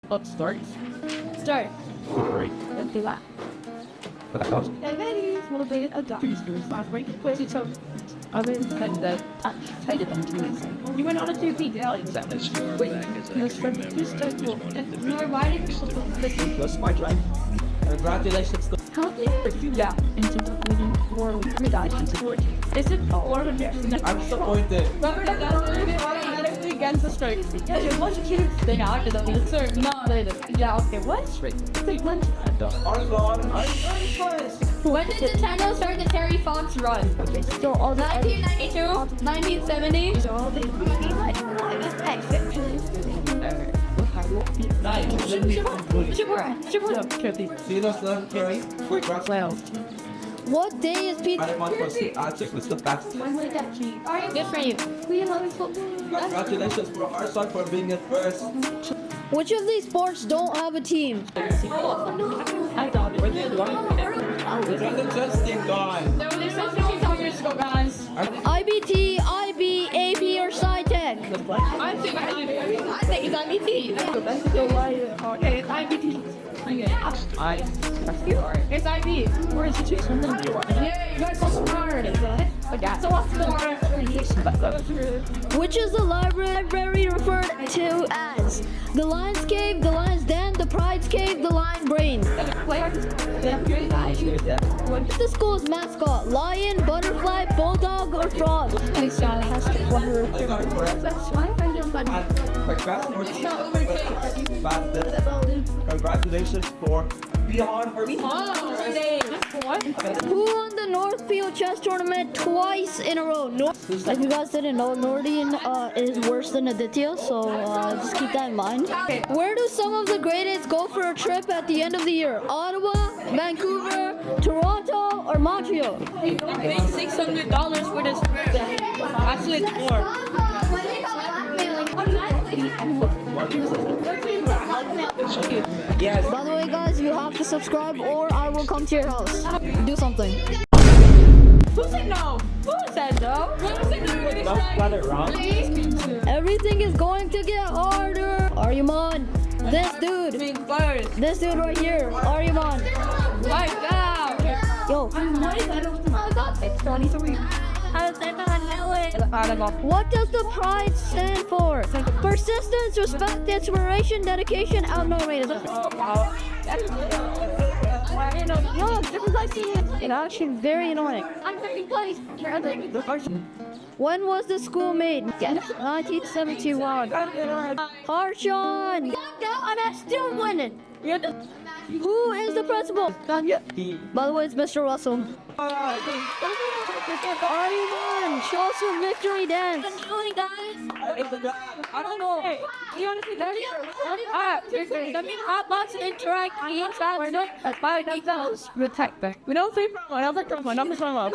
Let's start. Start. Great. Let's do that. But that goes. Will be a doctor. Other than the touch, you went on a 2P daily. Wait, that's from this type of. No, why did you That's my drive. Congratulations. How did you get into the winning world reduction? Is it all of it? I'm disappointed. Remember that that's against the strike. Yeah, there's a bunch of kids. They are the answer. No, they didn't. Yeah, okay, what? They went. When did Nintendo start the Terry Fox run? So all the 1992, 1970. so all the What day is pizza? Good for you. Congratulations for our son for being at first. Which of these sports don't have a team? I thought it was It's interesting, guys. No, there's something on your scope, guys. IBT, IB, AP, or SciTech? I think it's IBT. Okay, it's IBT. It's IB. Where is it? Yeah, you guys are smart. So what's the Which is the library referred to as? The Lion's Cave, the Lion's Den, the Pride's Cave, the Lion Brain. What is the school's mascot? Lion, butterfly, bulldog, or frog? Congratulations for Beyond for me. Who won the Northfield chess tournament twice in a row? Like you guys didn't know, Nordian is worse than Aditya, so just keep that in mind. Where do some of the grade-8s go for a trip at the end of the year? Ottawa, Vancouver, Toronto, or Montreal? I paid $600 for this trip. Actually, it's more. Yes. By the way, guys, you have to subscribe or I will come to your house. Do something. Who said no? Who said no? Who said no? Don't get it wrong. Everything is going to get harder. Aryaman, this dude right here, Aryaman. Right now. Yo, what does the pride stand for? Persistence, respect, inspiration, dedication, outnominated. No, different guys it's actually very annoying. I'm second place. When was the school made? 1971. Harshawn! And I'm still winning. Who is the principal? By the way, it's Mr. Russell. Everyone, show us your victory dance. I don't know. You want to see that? Hot box interact. I ain't trying to do it. That's why we don't say from. I don't think from. I'm just from.